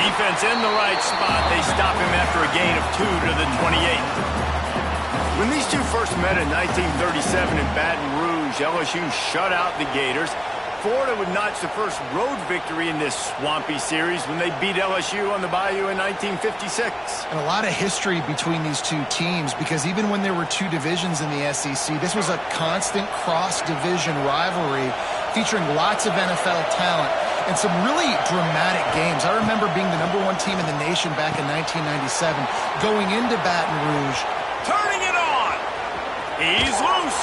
Defense in the right spot. They stop him after a gain of 2 to the 28. When these two first met in 1937 in Baton Rouge, LSU shut out the Gators. Florida would notch the first road victory in this swampy series when they beat LSU on the Bayou in 1956. And a lot of history between these two teams, because even when there were two divisions in the SEC, this was a constant cross-division rivalry featuring lots of NFL talent and some really dramatic games. I remember being the #1 team in the nation back in 1997, going into Baton Rouge. Turning it on! He's loose!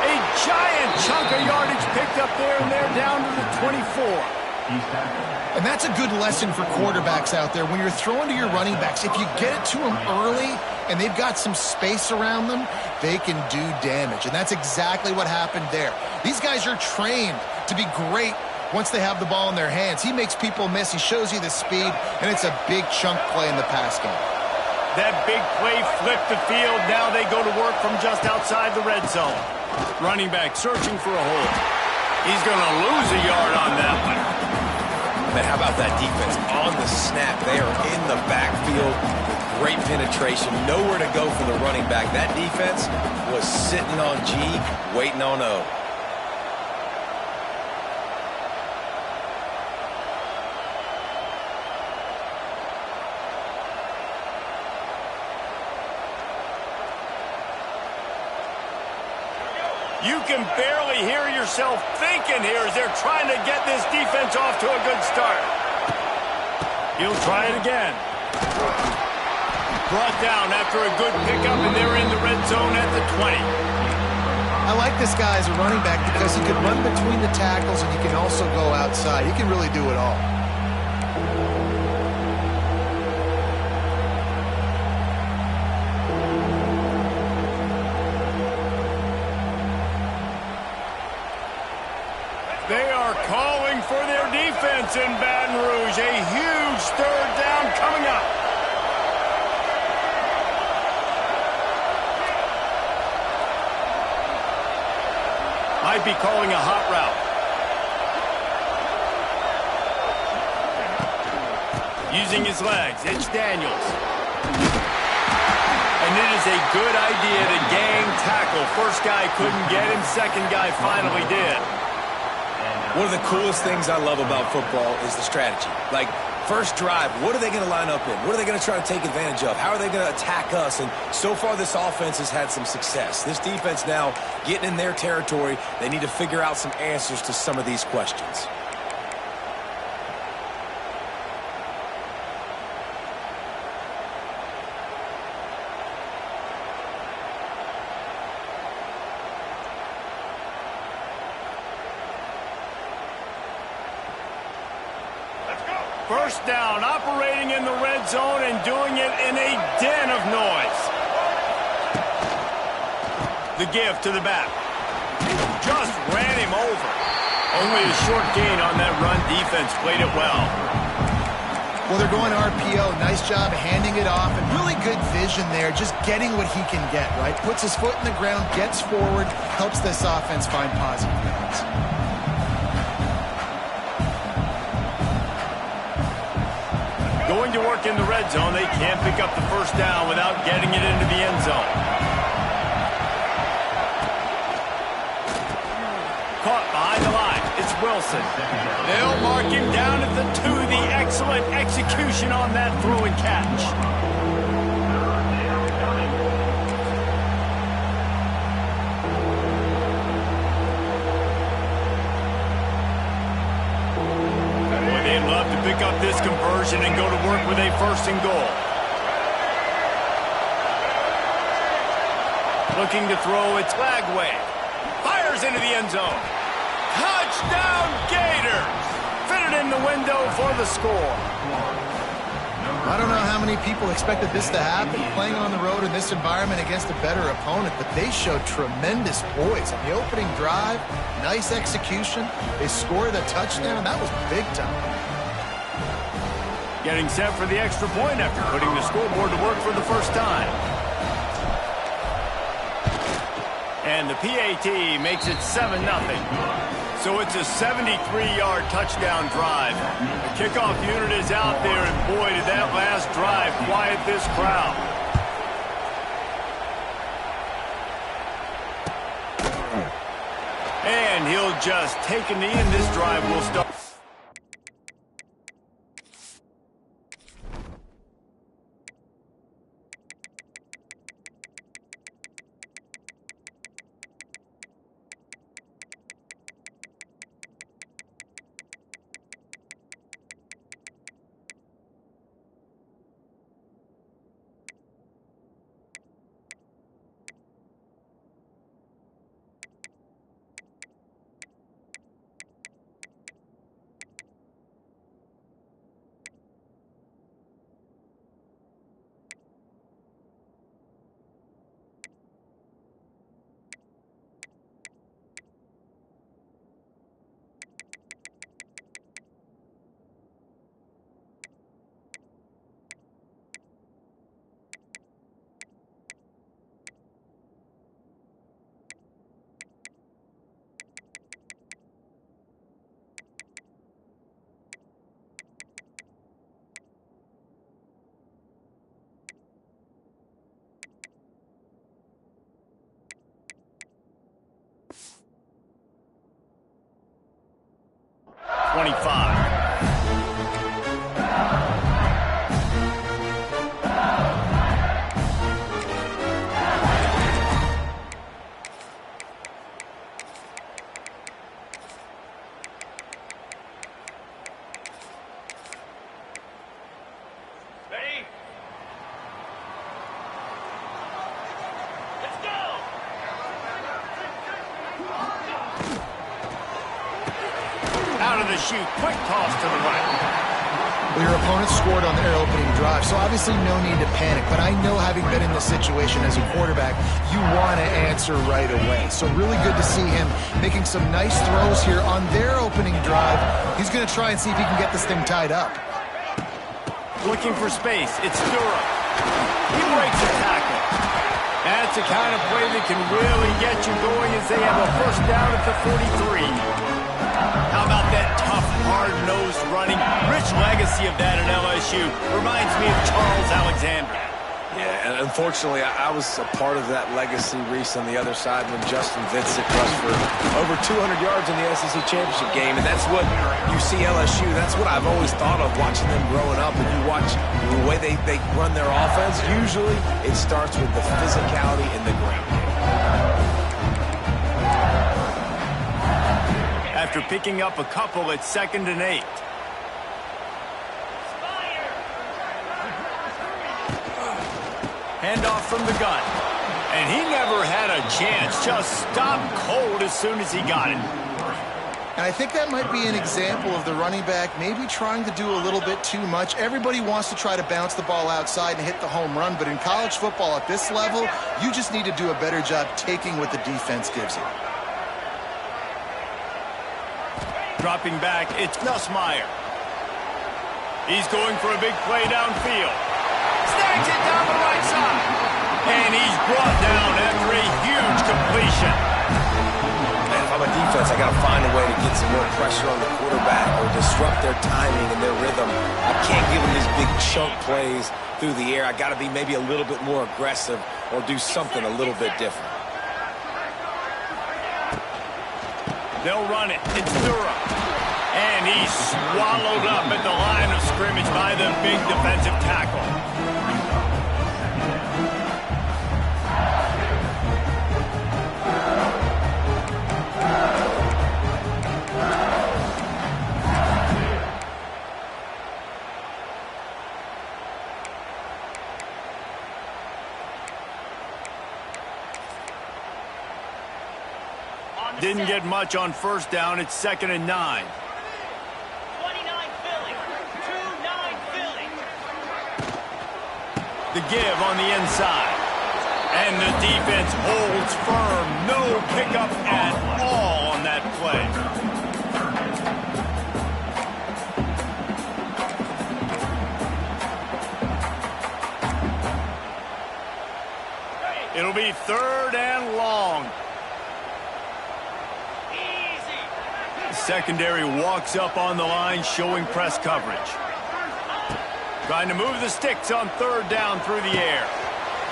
A giant chunk of yardage picked up there, and they're down to the 24. And that's a good lesson for quarterbacks out there. When you're throwing to your running backs, if you get it to them early and they've got some space around them, they can do damage. And that's exactly what happened there. These guys are trained to be great once they have the ball in their hands. He makes people miss. He shows you the speed, and it's a big chunk play in the pass game. That big play flipped the field. Now they go to work from just outside the red zone. Running back searching for a hole. He's going to lose a yard on that one. Man, how about that defense? On the snap, they are in the backfield with great penetration. Nowhere to go for the running back. That defense was sitting on G, waiting on O. You can barely hear yourself thinking here as they're trying to get this defense off to a good start. He'll try it again. Brought down after a good pickup, and they're in the red zone at the 20. I like this guy as a running back because he can run between the tackles and he can also go outside. He can really do it all. They are calling for their defense in Baton Rouge. A huge third down coming up. Might be calling a hot route. Using his legs, it's Daniels. And it is a good idea to gang tackle. First guy couldn't get him, second guy finally did. One of the coolest things I love about football is the strategy. Like, first drive, what are they going to line up in? What are they going to try to take advantage of? How are they going to attack us? And so far, this offense has had some success. This defense now getting in their territory. They need to figure out some answers to some of these questions. First down, operating in the red zone and doing it in a den of noise. The give to the back. Just ran him over. Only a short gain on that run. Defense played it well. Well, they're going RPO. Nice job handing it off, and really good vision there, just getting what he can get, right? Puts his foot in the ground, gets forward, helps this offense find positive balance. Going to work in the red zone. They can't pick up the first down without getting it into the end zone. Caught behind the line. It's Wilson. They'll mark him down at the 2. The excellent execution on that throw and catch. Pick up this conversion and go to work with a first and goal. Looking to throw, it's Lagway. Fires into the end zone. Touchdown Gators! Fitted in the window for the score. I don't know how many people expected this to happen, playing on the road in this environment against a better opponent, but they showed tremendous poise. On the opening drive, nice execution. They scored a touchdown. That was big time. Getting set for the extra point after putting the scoreboard to work for the first time. And the PAT makes it 7-0. So it's a 73-yard touchdown drive. The kickoff unit is out there, and boy, did that last drive quiet this crowd. And he'll just take a knee, and this drive will start. Shoot, quick toss to the right. Well, your opponent scored on their opening drive, so obviously no need to panic. But I know, having been in this situation as a quarterback, you want to answer right away. So really good to see him making some nice throws here on their opening drive. He's going to try and see if he can get this thing tied up. Looking for space. It's Durham. He breaks a tackle. That's the kind of play that can really get you going as they have a first down at the 43. How about that tough, hard-nosed running? Rich legacy of that at LSU. Reminds me of Charles Alexander. Yeah, and unfortunately, I was a part of that legacy, Reese, on the other side when Justin Vincent rushed for over 200 yards in the SEC Championship game, and that's what you see LSU. That's what I've always thought of watching them growing up. And you watch the way they run their offense, usually it starts with the physicality in the ground game. After picking up a couple at 2nd and 8. Handoff from the gun. And he never had a chance. Just stopped cold as soon as he got it. And I think that might be an example of the running back maybe trying to do a little bit too much. Everybody wants to try to bounce the ball outside and hit the home run, but in college football at this level, you just need to do a better job taking what the defense gives you. Dropping back, it's Nussmeier. He's going for a big play downfield. Snags it down the right side. And he's brought down after a huge completion. Man, if I'm a defense, I got to find a way to get some more pressure on the quarterback or disrupt their timing and their rhythm. I can't give them these big chunk plays through the air. I got to be maybe a little bit more aggressive or do something a little bit different. They'll run it. It's Durham. And he's swallowed up at the line of scrimmage by the big defensive tackle. Didn't get much on first down. It's 2nd and 9. 29 Philly. 2-9 Philly. The give on the inside. And the defense holds firm. No pickup at all on that play. It'll be 3rd and long. secondary walks up on the line, showing press coverage. Trying to move the sticks on third down through the air.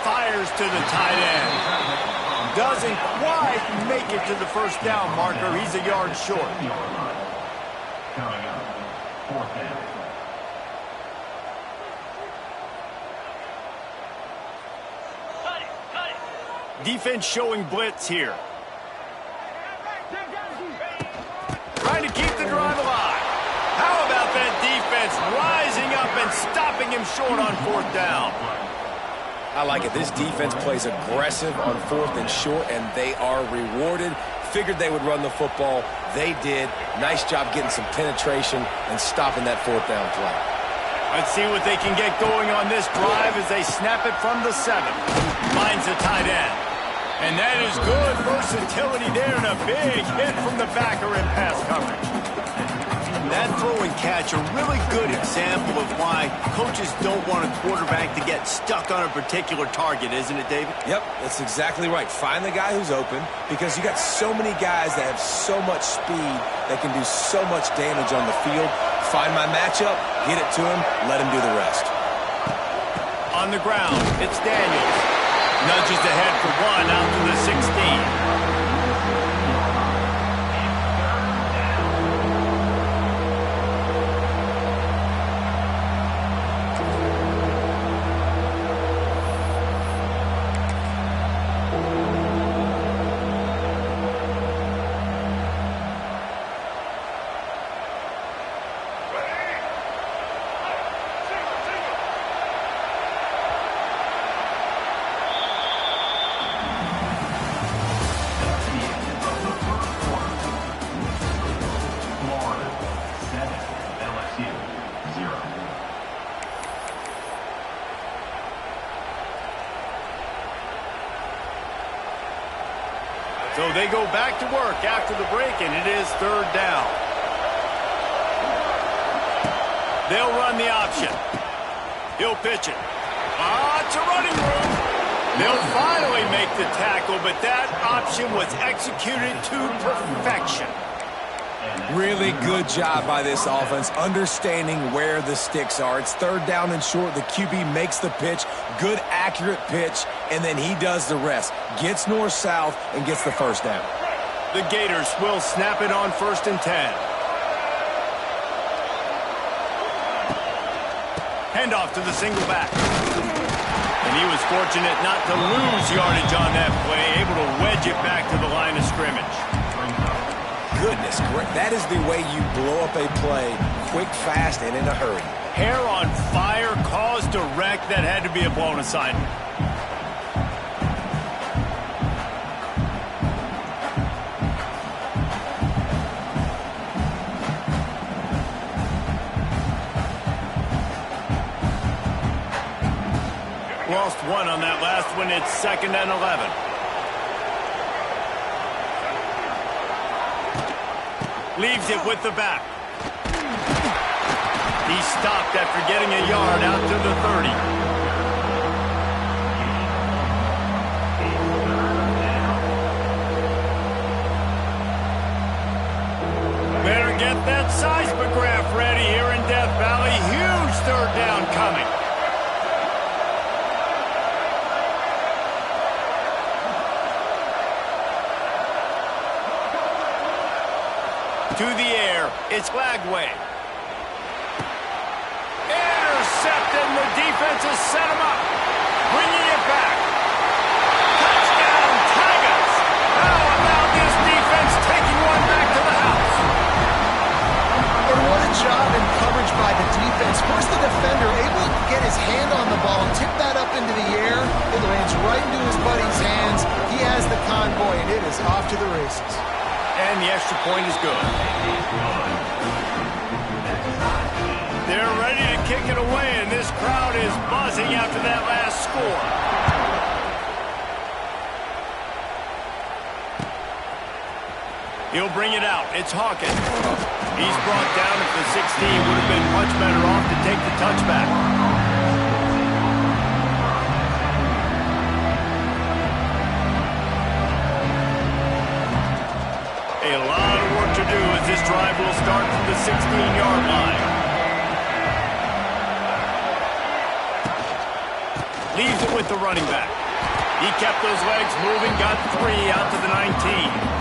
Fires to the tight end. Doesn't quite make it to the first down marker. He's a yard short. Coming up, fourth down. Cut it. Defense showing blitz here. Trying to keep the drive alive. How about that defense rising up and stopping him short on fourth down? I like it. This defense plays aggressive on fourth and short, and they are rewarded. Figured they would run the football. They did. Nice job getting some penetration and stopping that fourth down play. Let's see what they can get going on this drive as they snap it from the 7. Finds the tight end. And that is good versatility there and a big hit from the backer in pass coverage. That throw and catch, a really good example of why coaches don't want a quarterback to get stuck on a particular target, isn't it, David? Yep, that's exactly right. Find the guy who's open because you got so many guys that have so much speed that can do so much damage on the field. Find my matchup, get it to him, let him do the rest. On the ground, it's Daniels. Nudges ahead for 1 out to the 16. So they go back to work after the break, and it is third down. They'll run the option. He'll pitch it. It's a running room. They'll finally make the tackle, but that option was executed to perfection. Really good job by this offense, understanding where the sticks are. It's third down and short. The QB makes the pitch, good, accurate pitch, and then he does the rest. Gets north-south and gets the first down. The Gators will snap it on 1st and 10. Handoff to the single back. And he was fortunate not to lose yardage on that play, able to wedge it back to the line of scrimmage. Goodness, that is the way you blow up a play, quick, fast, and in a hurry. Hair on fire, caused a wreck that had to be a blown assignment. Lost 1 on that last one. It's 2nd and 11. Leaves it with the back. He stopped after getting a yard out to the 30. Better get that seismograph ready here in Death Valley. Huge third down coming. To the air, it's Lagway. Intercepted, and the defense has set him up. Bringing it back. Touchdown, Tigers. How about this defense taking one back to the house? And what a job in coverage by the defense. First, the defender able to get his hand on the ball, tip that up into the air. It lands right into his buddy's hands. He has the convoy, and it is off to the races. And the extra point is good. They're ready to kick it away, and this crowd is buzzing after that last score. He'll bring it out. It's Hawkins. He's brought down at the 16. Would have been much better off to take the touchback. A lot of work to do as this drive will start from the 16-yard line. Leaves it with the running back. He kept those legs moving, got 3 out to the 19.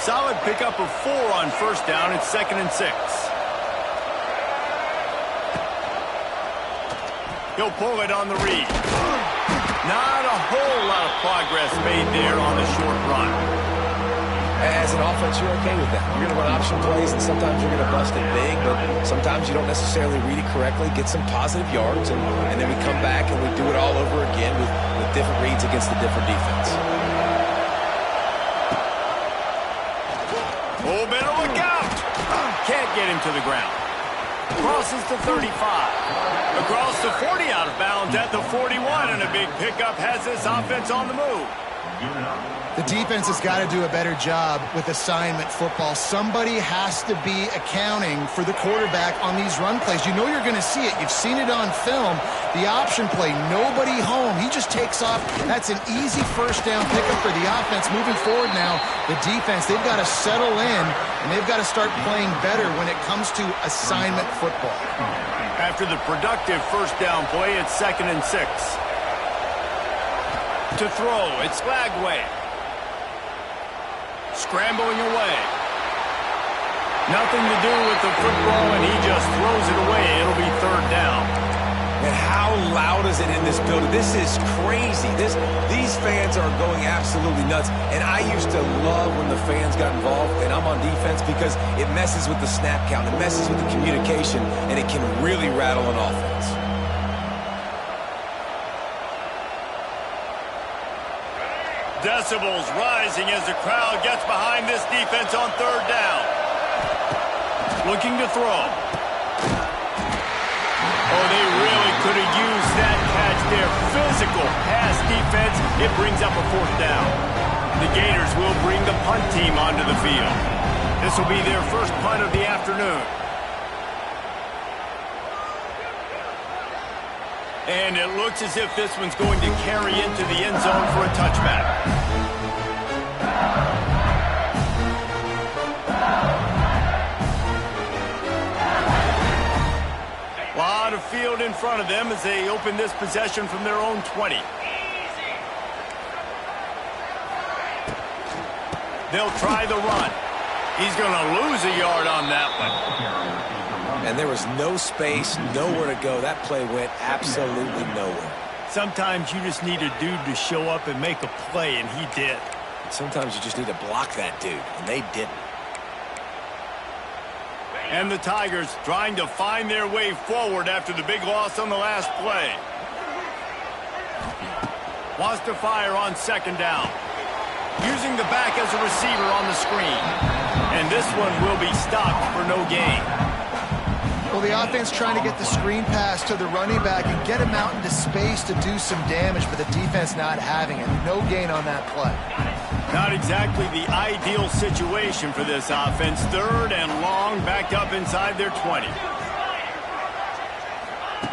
Solid pickup of 4 on first down. It's 2nd and 6. He'll pull it on the read. Not a whole lot of progress made there on the short run. As an offense, you're okay with that. You're going to run option plays, and sometimes you're going to bust it big, but sometimes you don't necessarily read it correctly, get some positive yards, and then we come back and we do it all over again with different reads against the different defense. Oh, better look out. Can't get him to the ground. Crosses to 35. Across the 40, out of bounds at the 41, and a big pickup has this offense on the move. The defense has got to do a better job with assignment football. Somebody has to be accounting for the quarterback on these run plays. You know you're going to see it. You've seen it on film. The option play, nobody home. He just takes off. That's an easy first down pickup for the offense. Moving forward now, the defense, they've got to settle in, and they've got to start playing better when it comes to assignment football. After the productive first down play, it's 2nd and 6. To throw, it's Lagway. Scrambling away. Nothing to do with the football, and he just throws it away. It'll be 3rd down. And how loud is it in this building? This is crazy. These fans are going absolutely nuts. And I used to love when the fans got involved, and I'm on defense, because it messes with the snap count. It messes with the communication, and it can really rattle an offense. Decibels rising as the crowd gets behind this defense on 3rd down. Looking to throw. Oh, they really could have used that catch there. Physical pass defense. It brings up a 4th down. The Gators will bring the punt team onto the field. This will be their first punt of the afternoon. And it looks as if this one's going to carry into the end zone for a touchback. A lot of field in front of them as they open this possession from their own 20. They'll try the run. He's going to lose a yard on that one. And there was no space, nowhere to go. That play went absolutely nowhere. Sometimes you just need a dude to show up and make a play, and he did. Sometimes you just need to block that dude, and they didn't. And the Tigers trying to find their way forward after the big loss on the last play. Wants to fire on 2nd down. Using the back as a receiver on the screen. And this one will be stopped for no gain. Well, the offense trying to get the screen pass to the running back and get him out into space to do some damage, but the defense not having it. No gain on that play. Not exactly the ideal situation for this offense. 3rd and long, backed up inside their 20.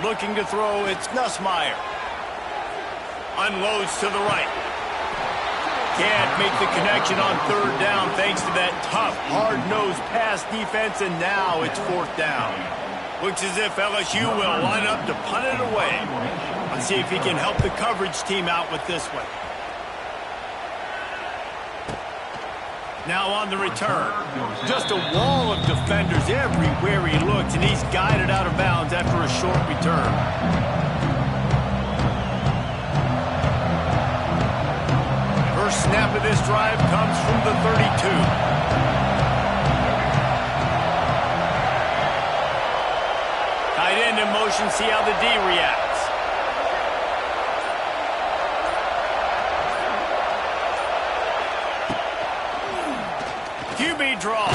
Looking to throw, it's Nussmeier. Unloads to the right. Can't make the connection on 3rd down thanks to that tough, hard-nosed pass defense, and now it's 4th down. Looks as if LSU will line up to punt it away. Let's see if he can help the coverage team out with this one. Now on the return. Just a wall of defenders everywhere he looks, and he's guided out of bounds after a short return. First snap of this drive comes from the 32. Tight end in motion, see how the D reacts. QB draw.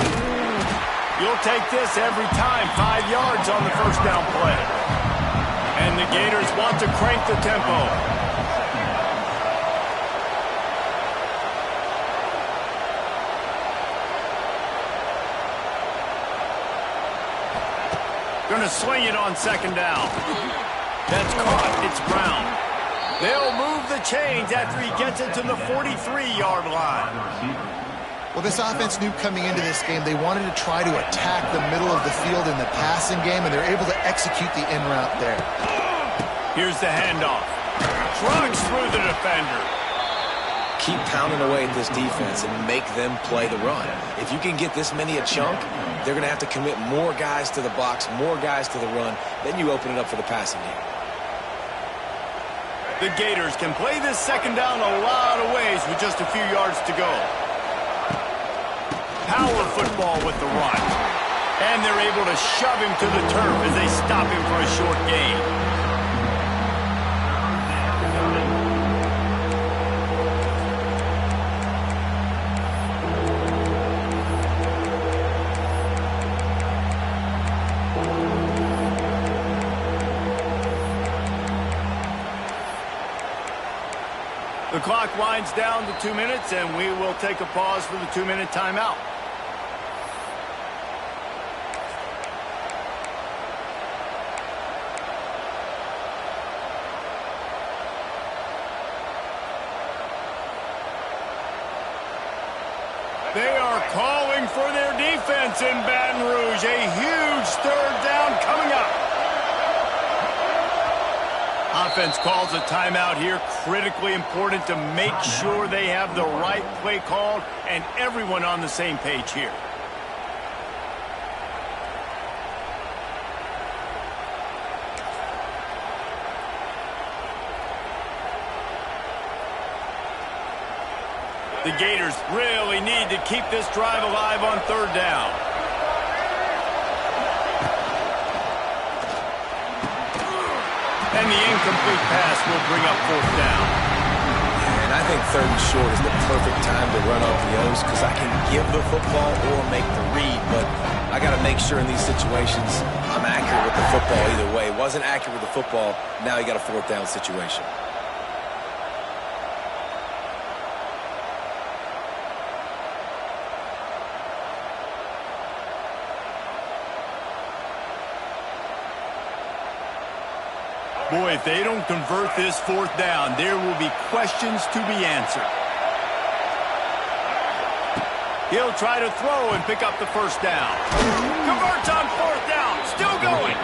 You'll take this every time. 5 yards on the first down play. And the Gators want to crank the tempo. Going to sling it on second down. That's caught. It's Brown. They'll move the chains after he gets it to the 43-yard line. Well, this offense knew coming into this game they wanted to try to attack the middle of the field in the passing game, and they're able to execute the in route there. Here's the handoff. Trucks through the defender. Keep pounding away at this defense and make them play the run. If you can get this many a chunk, they're going to have to commit more guys to the box, more guys to the run. Then you open it up for the passing game. The Gators can play this second down a lot of ways with just a few yards to go. Power football with the run. And they're able to shove him to the turf as they stop him for a short gain. The clock winds down to 2 minutes, and we will take a pause for the 2-minute timeout. They are calling for their defense in Baton Rouge. A huge third down coming up. Offense calls a timeout here. Critically important to make sure they have the right play called and everyone on the same page here. The Gators really need to keep this drive alive on third down. And the incomplete pass will bring up fourth down. And I think third and short is the perfect time to run RPOs because I can give the football or make the read, but I got to make sure in these situations I'm accurate with the football either way. Wasn't accurate with the football, now you got a fourth down situation. Boy, if they don't convert this fourth down, there will be questions to be answered. He'll try to throw and pick up the first down. Converts on fourth down. Still going.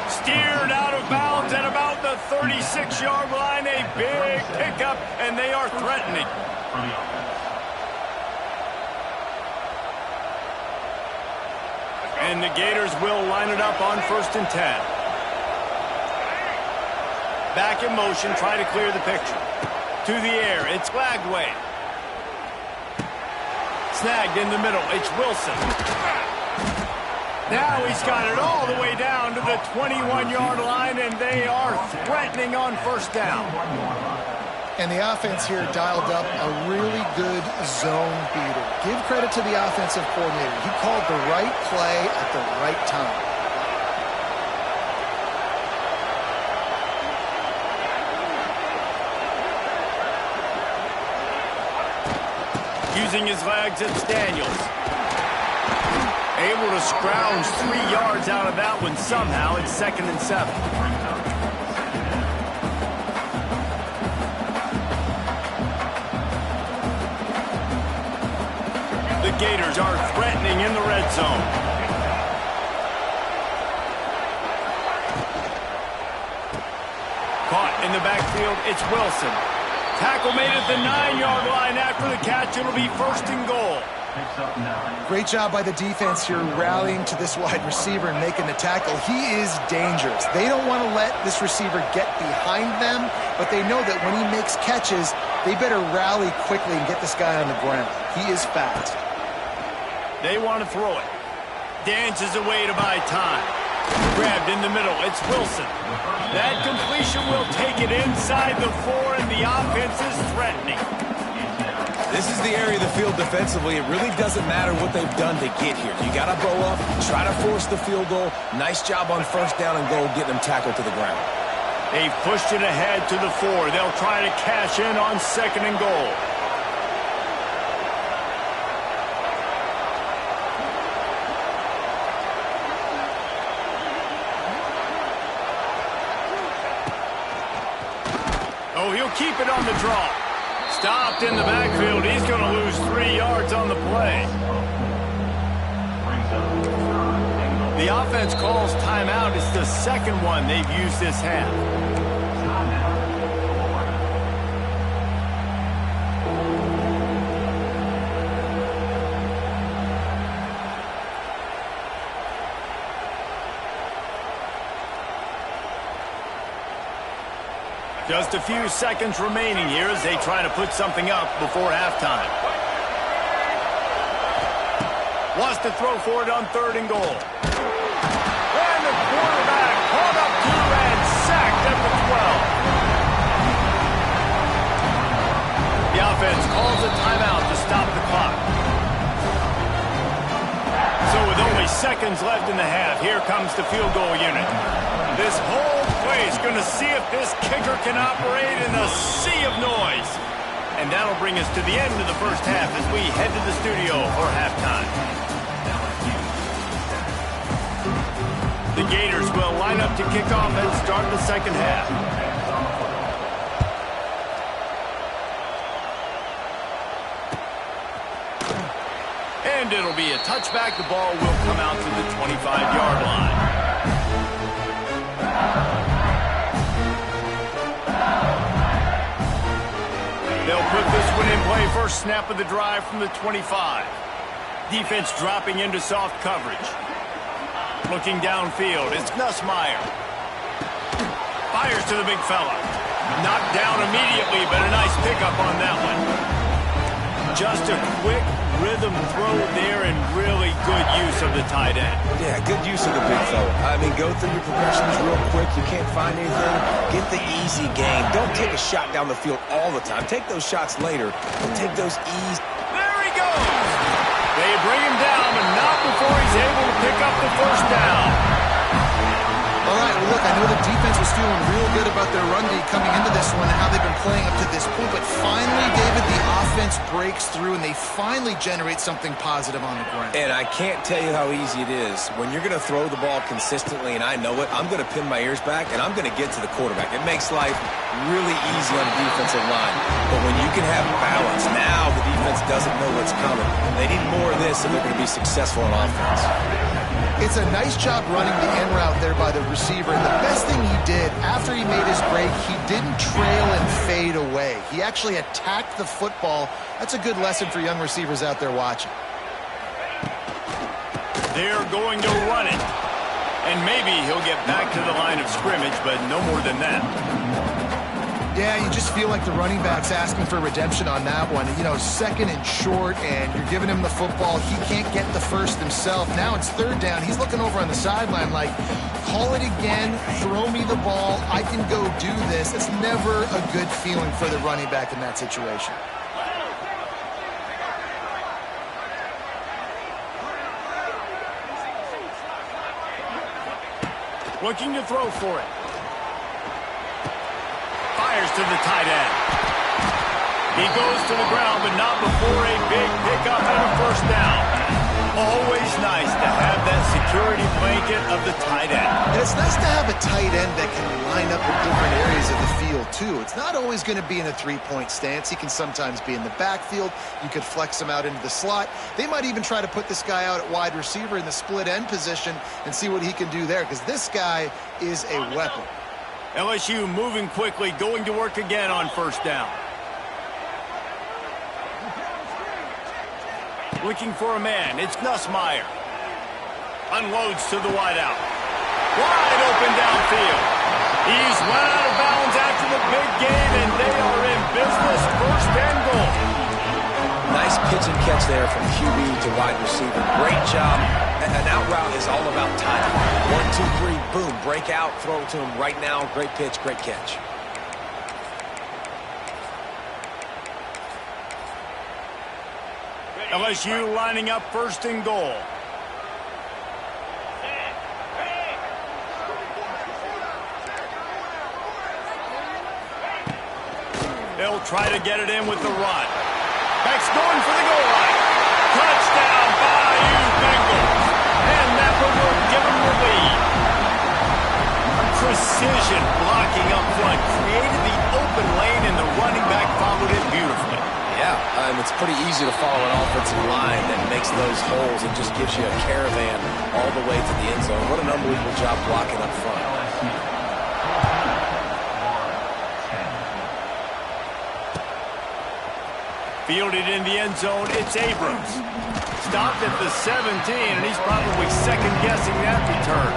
Steered out of bounds at about the 36-yard line. A big pickup, and they are threatening. And the Gators will line it up on 1st and 10. Back in motion, try to clear the picture. To the air, it's Lagway. Snagged in the middle, it's Wilson. Now he's got it all the way down to the 21-yard line, and they are threatening on first down. And the offense here dialed up a really good zone beater. Give credit to the offensive coordinator. He called the right play at the right time. Using his legs, it's Daniels. Able to scrounge 3 yards out of that one somehow. It's 2nd and 7. The Gators are threatening in the red zone. Caught in the backfield, it's Wilson. Tackle made at the 9-yard line after the catch. It'll be 1st and goal. Great job by the defense here rallying to this wide receiver and making the tackle. He is dangerous. They don't want to let this receiver get behind them, but they know that when he makes catches, they better rally quickly and get this guy on the ground. He is fast. They want to throw it. Dances away to buy time. Grabbed in the middle, it's Wilson. That completion will take it inside the 4, and the offense is threatening. This is the area of the field defensively. It really doesn't matter what they've done to get here. You got to go up, try to force the field goal. Nice job on first down and goal, getting them tackled to the ground. They've pushed it ahead to the 4. They'll try to cash in on 2nd and goal. Oh, he'll keep it on the draw. Stopped in the backfield. He's going to lose 3 yards on the play. The offense calls timeout. It's the second one they've used this half. Just a few seconds remaining here as they try to put something up before halftime. Wants to throw for it on 3rd and goal. And the quarterback caught up to and sacked at the 12. The offense calls a timeout to stop the clock. So with only seconds left in the half, here comes the field goal unit. This whole place going to see if this kicker can operate in a sea of noise. And that'll bring us to the end of the first half as we head to the studio for halftime. The Gators will line up to kick off and start the second half. And it'll be a touchback. The ball will come out to the 25-yard line. They'll put this one in play. First snap of the drive from the 25. Defense dropping into soft coverage. Looking downfield, it's Nussmeier. Fires to the big fella. Knocked down immediately, but a nice pickup on that one. Just a quick rhythm throw there and really good use of the tight end. Yeah, good use of the big fella. I mean, go through your progressions real quick. You can't find anything. Get the easy gain. Don't take a shot down the field all the time. Take those shots later, but take those easy. There he goes. They bring him down, but not before he's able to pick up the first down. All right, well, look, I know the defense was feeling real good about their run D coming into this one and how they've been playing up to this point, but finally, David, the offense breaks through and they finally generate something positive on the ground. And I can't tell you how easy it is. When you're going to throw the ball consistently, and I know it, I'm going to pin my ears back, and I'm going to get to the quarterback. It makes life really easy on the defensive line. But when you can have balance, now the defense doesn't know what's coming. They need more of this if they're going to be successful on offense. It's a nice job running the in route there by the receiver. And the best thing he did after he made his break, he didn't trail and fade away. He actually attacked the football. That's a good lesson for young receivers out there watching. They're going to run it. And maybe he'll get back to the line of scrimmage, but no more than that. Yeah, you just feel like the running back's asking for redemption on that one. You know, 2nd and short, and you're giving him the football. He can't get the first himself. Now it's 3rd down. He's looking over on the sideline like, call it again, throw me the ball, I can go do this. It's never a good feeling for the running back in that situation. Looking to throw for it. Fires to the tight end. He goes to the ground, but not before a big pickup and a first down. Always nice to have that security blanket of the tight end. And it's nice to have a tight end that can line up in different areas of the field, too. It's not always going to be in a three-point stance. He can sometimes be in the backfield. You could flex him out into the slot. They might even try to put this guy out at wide receiver in the split end position and see what he can do there, because this guy is a weapon. LSU moving quickly, going to work again on first down. Looking for a man. It's Nussmeier. Unloads to the wideout. Wide open downfield. He's run out of bounds after the big game, and they are in business. First and goal. Nice pitch and catch there from QB to wide receiver. Great job. An out route is all about timing. 1, 2, 3, boom, break out, throw it to him right now. Great pitch, great catch. LSU lining up first and goal. They'll try to get it in with the run. Beck's going for the goal line. Touchdown, Bayou Bengals. And that one will give them the lead. Precision blocking up front created the open lane pretty easy to follow an offensive line that makes those holes and just gives you a caravan all the way to the end zone. What an unbelievable job blocking up front. Fielded in the end zone, it's Abrams. Stopped at the 17, and he's probably second-guessing that return.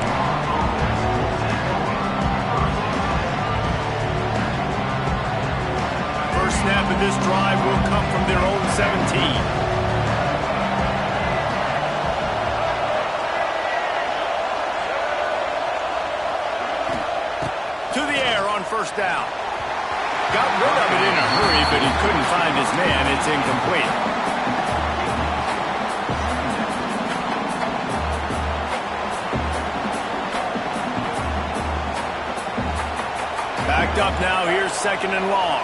First snap of this drive will come from their own 17. To the air on first down. Got rid of it in a hurry, but he couldn't find his man. It's incomplete. Backed up now. Here's second and long.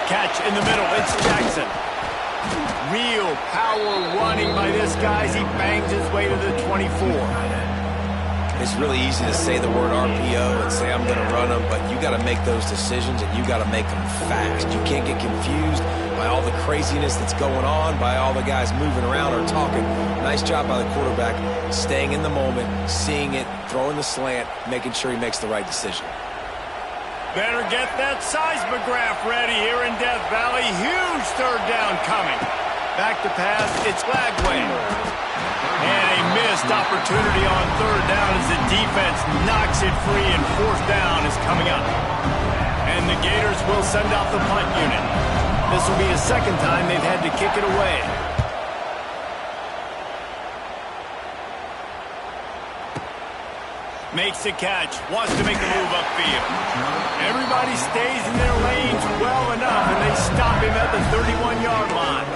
Catch in the middle. It's Jackson. Real power running by this guy as he bangs his way to the 24. It's really easy to say the word RPO and say I'm going to run them, but you got to make those decisions and you got to make them fast. You can't get confused by all the craziness that's going on, by all the guys moving around or talking. Nice job by the quarterback, staying in the moment, seeing it, throwing the slant, making sure he makes the right decision. Better get that seismograph ready here in Death Valley. Huge third down coming. Back to pass, it's Lagway. And a missed opportunity on third down as the defense knocks it free and fourth down is coming up. And the Gators will send out the punt unit. This will be the second time they've had to kick it away. Makes the catch, wants to make the move upfield. Everybody stays in their lanes well enough, and they stop him at the 31-yard line.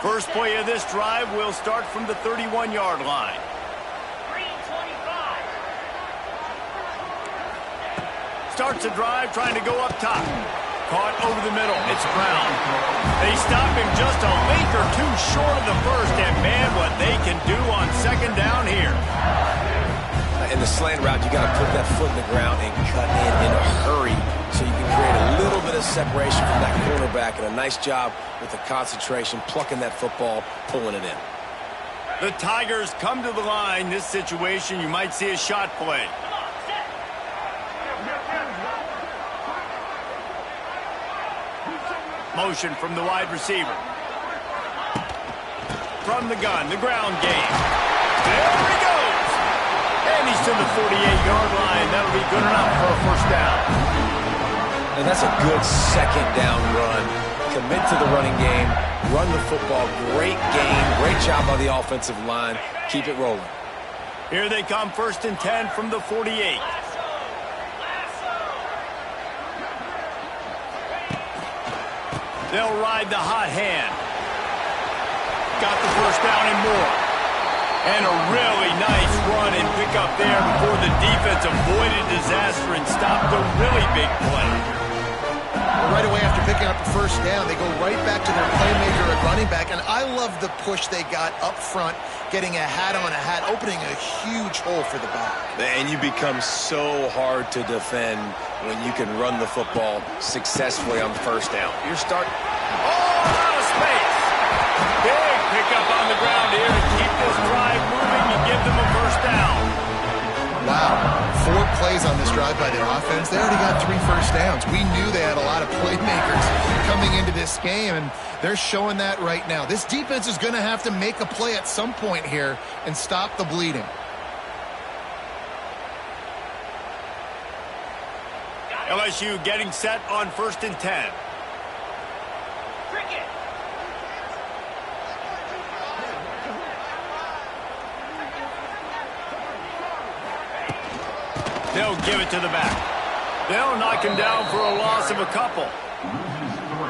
First play of this drive will start from the 31-yard line. 3:25. Starts the drive trying to go up top. Caught over the middle. It's Brown. They stop him just a link or two short of the first, and man, what they can do on second down here. In the slant route, you got to put that foot in the ground and cut in a hurry so you can create a little bit of separation from that cornerback, and a nice job with the concentration, plucking that football, pulling it in. The Tigers come to the line. This situation, you might see a shot play. Motion from the wide receiver. From the gun, the ground game. There he goes. And he's to the 48-yard line. That'll be good enough for a first down. And that's a good second down run. Commit to the running game. Run the football. Great game. Great job by the offensive line. Keep it rolling. Here they come, first and 10 from the 48. They'll ride the hot hand. Got the first down and more. And a really nice run and pick up there before the defense avoided disaster and stopped a really big play. Right away after picking up the first down, they go right back to their playmaker at running back. And I love the push they got up front, getting a hat on a hat, opening a huge hole for the back. And you become so hard to defend when you can run the football successfully on first down. You're starting... Oh, out of space. Big pickup on the ground here to keep this drive moving and give them a first down. Wow. 4 plays on this drive by the offense. They already got 3 first downs. We knew they had a lot of playmakers coming into this game, and they're showing that right now. This defense is going to have to make a play at some point here and stop the bleeding. LSU getting set on first and 10. Cricket. They'll give it to the back. They'll knock him down for a loss of a couple.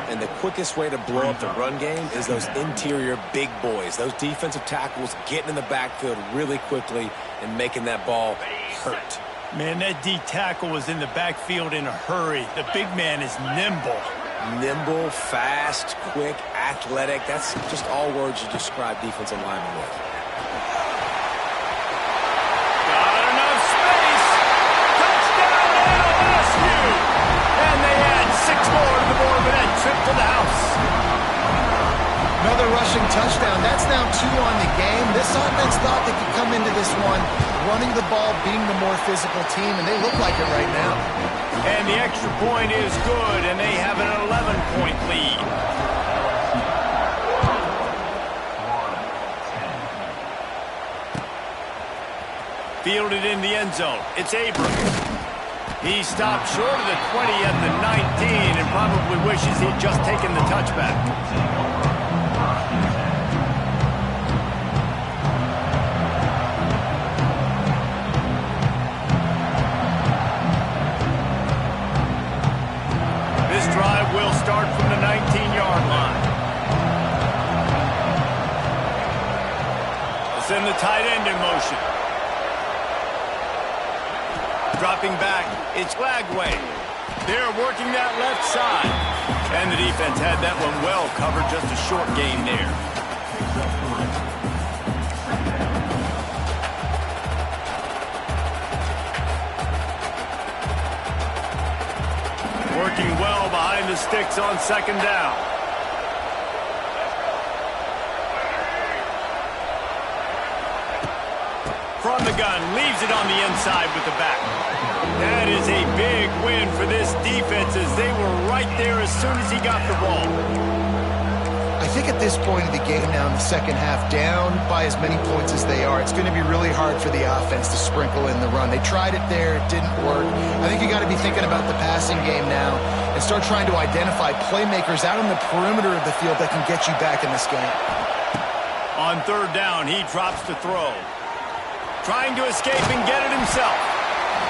And the quickest way to blow up the run game is those interior big boys, those defensive tackles getting in the backfield really quickly and making that ball hurt. Man, that D tackle was in the backfield in a hurry. The big man is nimble. Nimble, fast, quick, athletic. That's just all words you describe defensive linemen with. Got enough space. Touchdown LSU. And they add 6 more to the board with that trip to the house. Another rushing touchdown. That's now 2 on the game. This offense thought they could come into this one running the ball, being the more physical team, and they look like it right now. And the extra point is good, and they have an 11-point lead. Fielded in the end zone. It's Abrams. He stopped short of the 20 at the 19 and probably wishes he'd just taken the touchback. This drive will start from the 19-yard line. Let's send the tight end in motion. Dropping back, it's Lagway. They're working that left side. And the defense had that one well covered, just a short gain there. Working well behind the sticks on second down. From the gun, leaves it on the inside with the back. That is a big win for this defense as they were right there as soon as he got the ball. I think at this point of the game now in the second half, down by as many points as they are, it's going to be really hard for the offense to sprinkle in the run. They tried it there, it didn't work. I think you got to be thinking about the passing game now and start trying to identify playmakers out on the perimeter of the field that can get you back in this game. On third down, he drops to throw. Trying to escape and get it himself.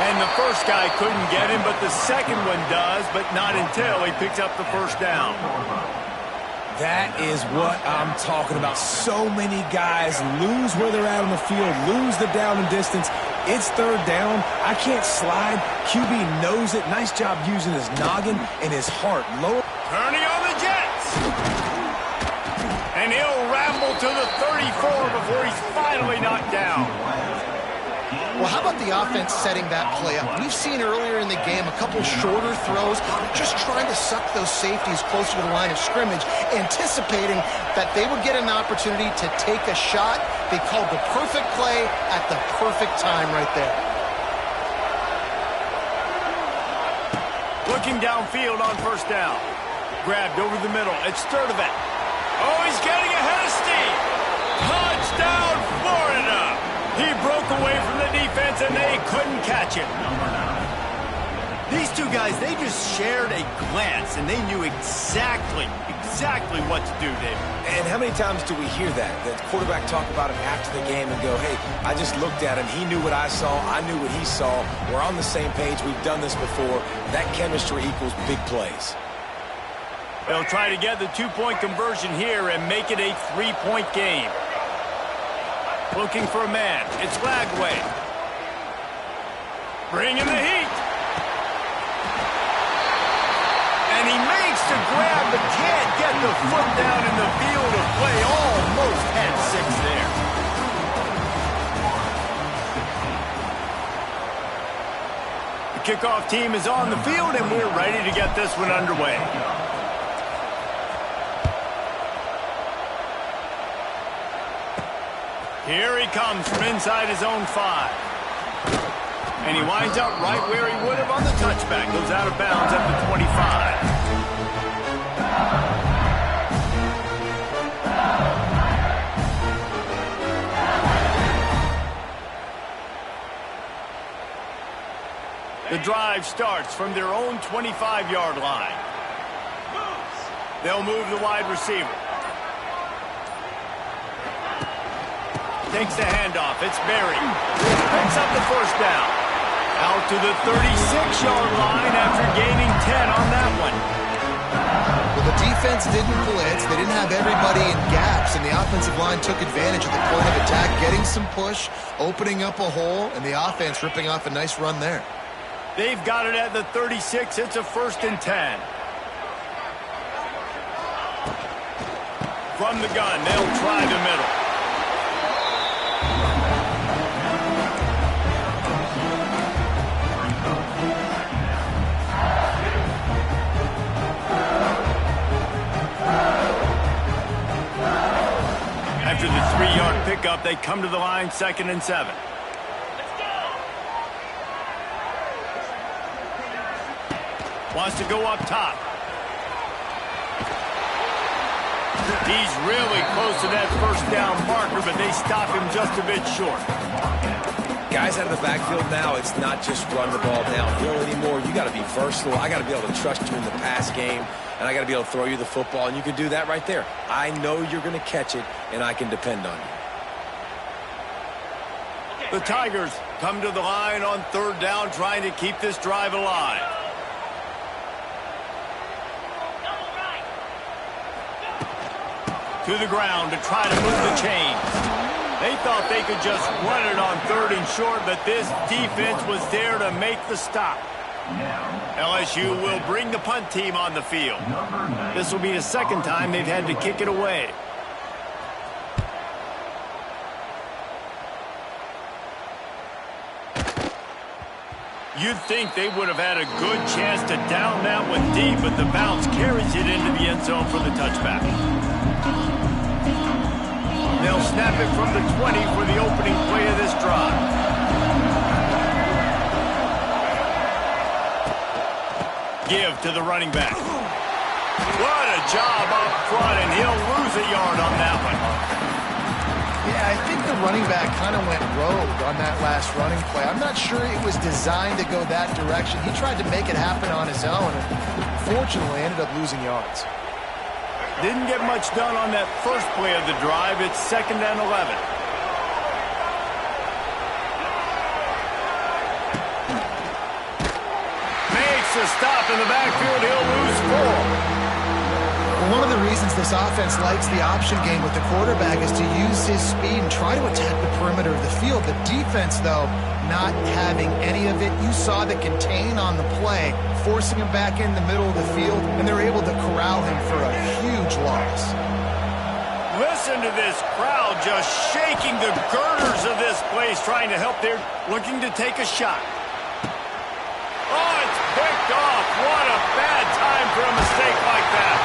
And the first guy couldn't get him, but the second one does, but not until he picks up the first down. That is what I'm talking about. So many guys lose where they're at on the field, lose the down and distance. It's third down. I can't slide. QB knows it. Nice job using his noggin and his heart. Low. Turning on the Jets. And he'll ramble to the 34 before he's finally knocked down. Well, how about the offense setting that play up? We've seen earlier in the game a couple shorter throws, just trying to suck those safeties closer to the line of scrimmage, anticipating that they would get an opportunity to take a shot. They called the perfect play at the perfect time right there. Looking downfield on first down. Grabbed over the middle. It's Sturdivant. Oh, he's getting ahead of steam. Touchdown, Florida. He broke away from the defense, and they couldn't catch him. These two guys, they just shared a glance, and they knew exactly what to do, David. And how many times do we hear that? The quarterback talk about him after the game and go, hey, I just looked at him. He knew what I saw. I knew what he saw. We're on the same page. We've done this before. That chemistry equals big plays. They'll try to get the two-point conversion here and make it a three-point game. Looking for a man. It's Lagway. Bringing the heat. And he makes the grab, but can't get the foot down in the field of play. Almost had 6 there. The kickoff team is on the field, and we're ready to get this one underway. Here he comes from inside his own 5. And he winds up right where he would have on the touchback. Goes out of bounds at the 25. The drive starts from their own 25-yard line. They'll move the wide receiver. Takes the handoff. It's Berry. Picks up the first down. Out to the 36-yard line after gaining 10 on that one. Well, the defense didn't blitz. They didn't have everybody in gaps, and the offensive line took advantage of the point of attack, getting some push, opening up a hole, and the offense ripping off a nice run there. They've got it at the 36. It's a 1st and 10. From the gun, they'll try the middle. After the 3-yard pickup, they come to the line, 2nd and 7. Wants to go up top. He's really close to that first down marker, but they stop him just a bit short. Guys out of the backfield now, it's not just run the ball downhill anymore. You got to be versatile. I got to be able to trust you in the pass game, and I got to be able to throw you the football, and you can do that right there. I know you're going to catch it, and I can depend on you. The Tigers come to the line on 3rd down, trying to keep this drive alive. To the ground to try to move the chains. They thought they could just run it on 3rd and short, but this defense was there to make the stop. LSU will bring the punt team on the field. This will be the 2nd time they've had to kick it away. You'd think they would have had a good chance to down that one deep, but the bounce carries it into the end zone for the touchback. They'll snap it from the 20 for the opening play of this drive. Give to the running back. What a job up front, and he'll lose a yard on that one. Yeah, I think the running back kind of went rogue on that last running play. I'm not sure it was designed to go that direction. He tried to make it happen on his own, and fortunately ended up losing yards. Didn't get much done on that first play of the drive. It's 2nd and 11. Makes a stop in the backfield. He'll lose 4. Well, one of the reasons this offense likes the option game with the quarterback is to use his speed and try to attack the perimeter of the field. The defense, though, not having any of it. You saw the contain on the play, forcing him back in the middle of the field, and they're able to corral him for a huge loss. Listen to this crowd just shaking the girders of this place, trying to help. They're looking to take a shot. Oh, it's picked off. What a bad time for a mistake like that.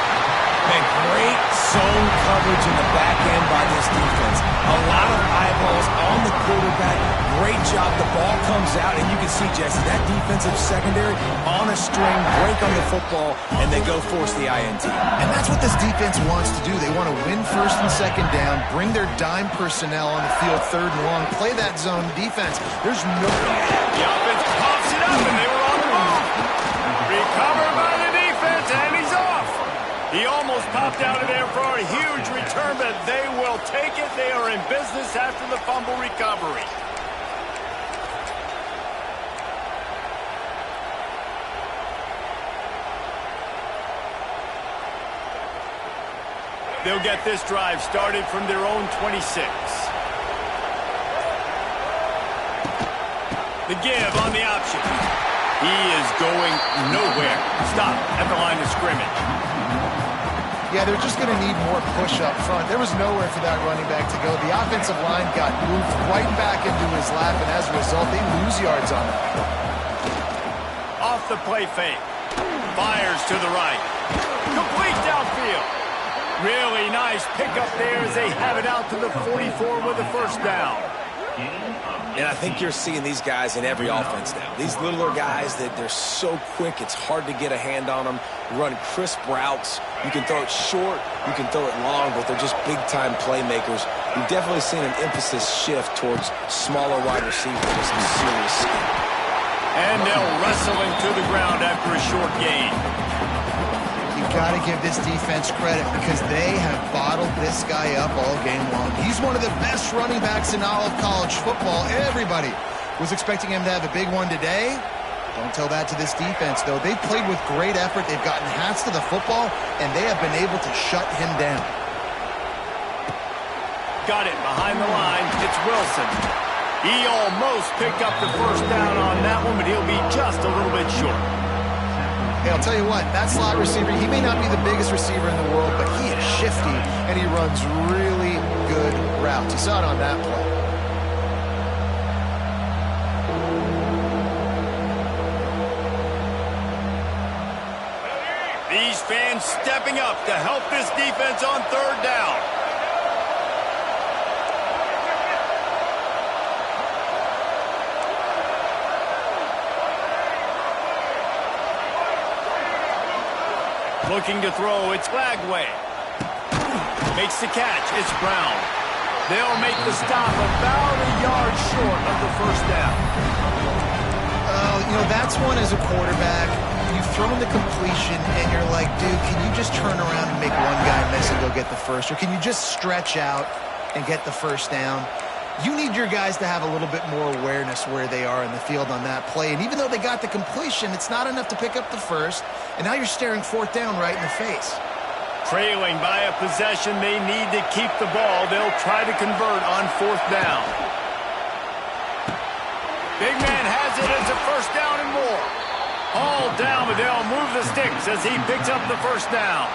Man, great zone coverage in the back end by this defense. A lot of eyeballs on the quarterback. Great job. The ball comes out, and you can see, Jesse, that defensive secondary on a string, break on the football, and they go force the INT. And that's what this defense wants to do. They want to win 1st and 2nd down, bring their dime personnel on the field 3rd and long, play that zone defense. There's no... The offense pops it up, and they were on the ball. Recovered by the defense, and he's off. He almost popped out of there for a huge return, but they will take it. They are in business after the fumble recovery. They'll get this drive started from their own 26. The give on the option. He is going nowhere. Stop at the line of scrimmage. Yeah, they're just going to need more push up front. There was nowhere for that running back to go. The offensive line got moved right back into his lap, and as a result, they lose yards on it. Off the play fake. Fires to the right. Complete downfield. Really nice pickup there as they have it out to the 44 with a 1st down. And I think you're seeing these guys in every offense now. These littler guys, that they're so quick, it's hard to get a hand on them. Run crisp routes. You can throw it short, you can throw it long, but they're just big-time playmakers. You've definitely seen an emphasis shift towards smaller wide receivers with some serious skill. And they'll wrestle him to the ground after a short gain. Got to give this defense credit because they have bottled this guy up all game long. He's one of the best running backs in all of college football. Everybody was expecting him to have a big one today. Don't tell that to this defense, though. They've played with great effort. They've gotten hats to the football, and they have been able to shut him down. Got it behind the line. It's Wilson. He almost picked up the 1st down on that one, but he'll be just a little bit short. Hey, I'll tell you what, that slot receiver, he may not be the biggest receiver in the world, but he and he runs really good routes. You saw it on that play. These fans stepping up to help this defense on third down. Looking to throw, it's Lagway. Makes the catch, it's Brown. They'll make the stop about a yard short of the first down. You know, that's one as a quarterback. You've thrown the completion, and you're like, dude, can you just turn around and make one guy miss and go get the first? Or can you just stretch out and get the first down? You need your guys to have a little bit more awareness where they are in the field on that play. And even though they got the completion, it's not enough to pick up the first. And now you're staring fourth down right in the face. Trailing by a possession, they need to keep the ball. They'll try to convert on fourth down. Big man has it as a first down and more. All down, but they'll move the sticks as he picks up the first down.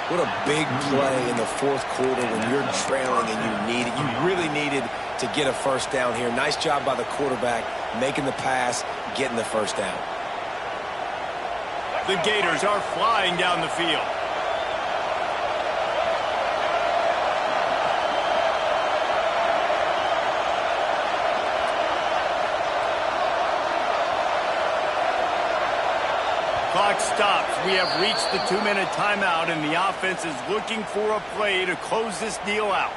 What a big play in the fourth quarter when you're trailing and you really needed to get a first down here. Nice job by the quarterback making the pass, getting the first down. The Gators are flying down the field. Clock stops. We have reached the 2-minute timeout, and the offense is looking for a play to close this deal out.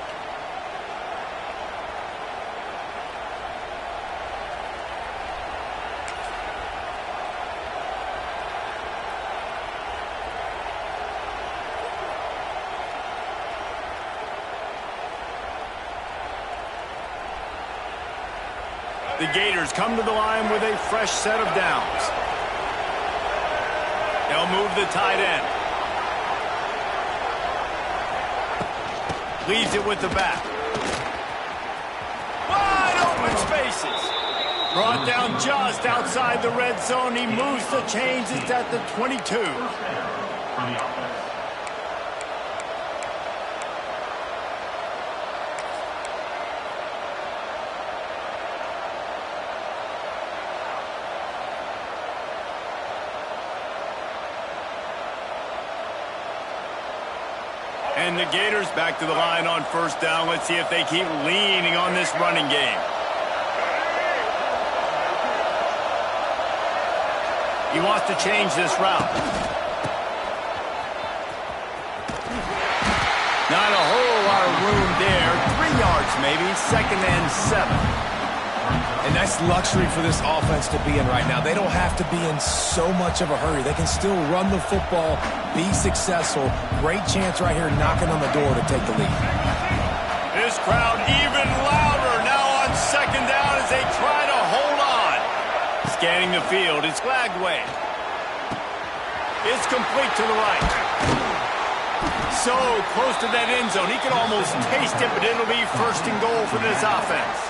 The Gators come to the line with a fresh set of downs. They'll move the tight end. Leaves it with the back. Wide open spaces. Brought down just outside the red zone. He moves the chains. It's at the 22. And the Gators back to the line on first down. Let's see if they keep leaning on this running game. He wants to change this route. Not a whole lot of room there. 3 yards maybe, 2nd and 7. And that's luxury for this offense to be in right now. They don't have to be in so much of a hurry. They can still run the football, be successful. Great chance right here knocking on the door to take the lead. This crowd even louder now on 2nd down as they try to hold on. Scanning the field, it's Lagway. It's complete to the right. So close to that end zone. He can almost taste it, but it'll be 1st and goal for this offense.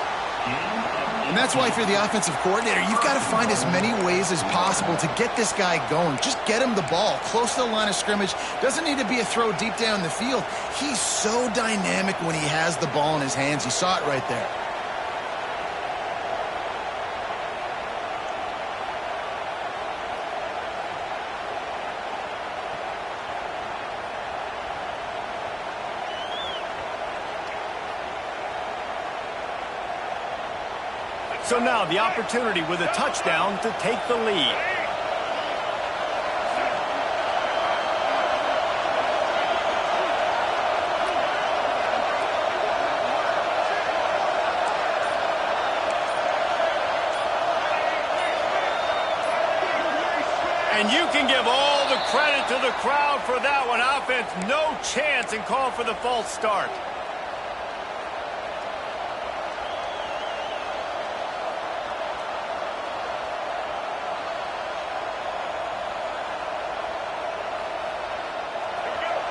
And that's why if you're the offensive coordinator, you've got to find as many ways as possible to get this guy going. Just get him the ball close to the line of scrimmage. Doesn't need to be a throw deep down the field. He's so dynamic when he has the ball in his hands. You saw it right there. So now the opportunity with a touchdown to take the lead. And you can give all the credit to the crowd for that one. Offense, no chance, and call for the false start.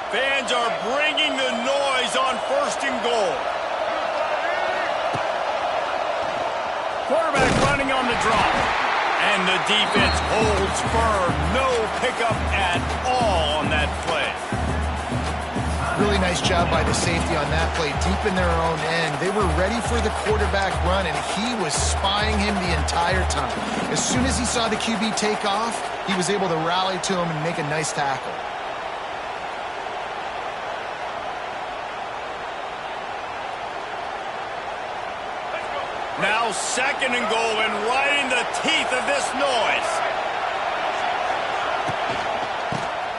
Fans are bringing the noise on 1st and goal. Quarterback running on the drop. And the defense holds firm. No pickup at all on that play. Really nice nice job by the safety on that play, deep in their own end. They were ready for the quarterback run, and he was spying him the entire time. As soon as he saw the QB take off, he was able to rally to him and make a nice tackle. Now 2nd and goal, and right in the teeth of this noise.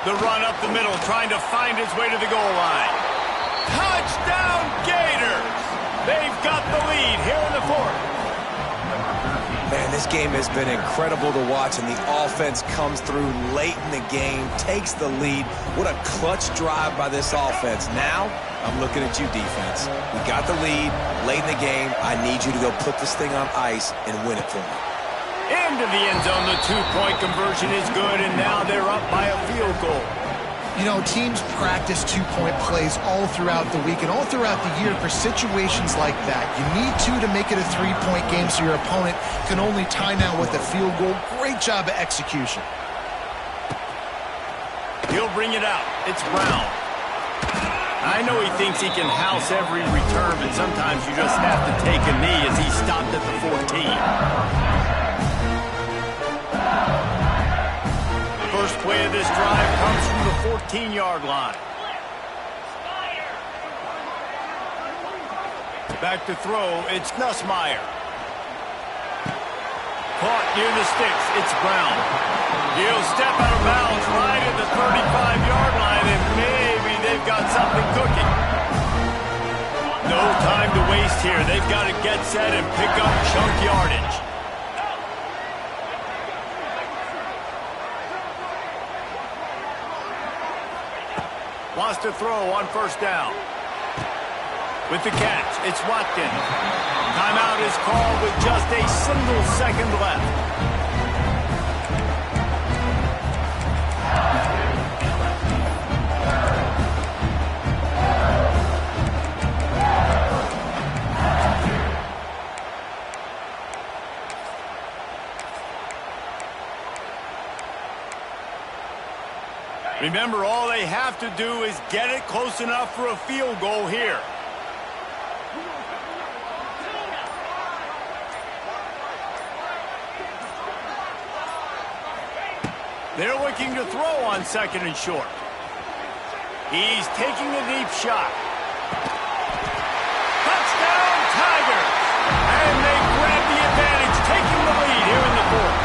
The run up the middle, trying to find his way to the goal line. Touchdown, Gators! They've got the lead here in the 4th. Man, this game has been incredible to watch, and the offense comes through late in the game, takes the lead. What a clutch drive by this offense. Now, I'm looking at you, defense. We got the lead late in the game. I need you to go put this thing on ice and win it for me. Into the end zone, the 2-point conversion is good, and now they're up by a field goal. You know, teams practice 2-point plays all throughout the week and all throughout the year for situations like that. You need to make it a 3-point game so your opponent can only tie now with a field goal. Great job of execution. He'll bring it out. It's Brown. I know he thinks he can house every return, but sometimes you just have to take a knee as he stopped at the 14. First play of this drive comes from the 14-yard line. Back to throw, it's Nussmeier. Caught near the sticks, it's Brown. He'll step out of bounds right at the 35-yard line, and maybe they've got something cooking. No time to waste here. They've got to get set and pick up chunk yardage. Wants to throw on 1st down. With the catch, it's Watkins. Timeout is called with just a single second left. Remember, all they have to do is get it close enough for a field goal here. They're looking to throw on 2nd and short. He's taking a deep shot. Touchdown, Tigers! And they grab the advantage, taking the lead here in the 4th.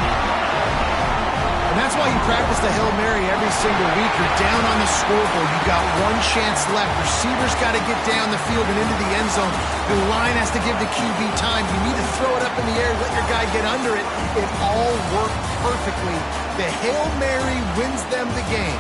And that's why you practice the Hail Mary every single week. You're down on the scoreboard. You've got one chance left. Receivers got to get down the field and into the end zone. The line has to give the QB time. You need to throw it up in the air, let your guy get under it. It all worked perfectly. The Hail Mary wins them the game.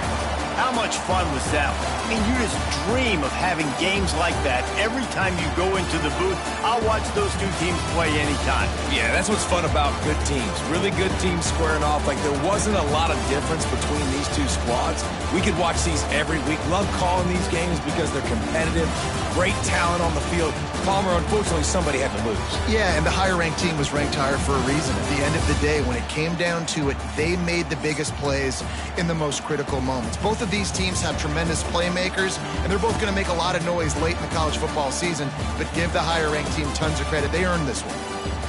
How much fun was that? I mean, you just dream of having games like that every time you go into the booth. I'll watch those two teams play anytime. Yeah, that's what's fun about good teams. Really good teams squaring off. Like, there wasn't a lot of difference between these two squads. We could watch these every week. Love calling these games because they're competitive. Great talent on the field. Palmer, unfortunately, somebody had to lose. Yeah, and the higher-ranked team was ranked higher for a reason. At the end of the day, when it came down to it, they made the biggest plays in the most critical moments. Both of these teams have tremendous playmakers, and they're both going to make a lot of noise late in the college football season, but give the higher-ranked team tons of credit. They earned this one.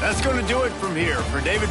That's going to do it from here. For David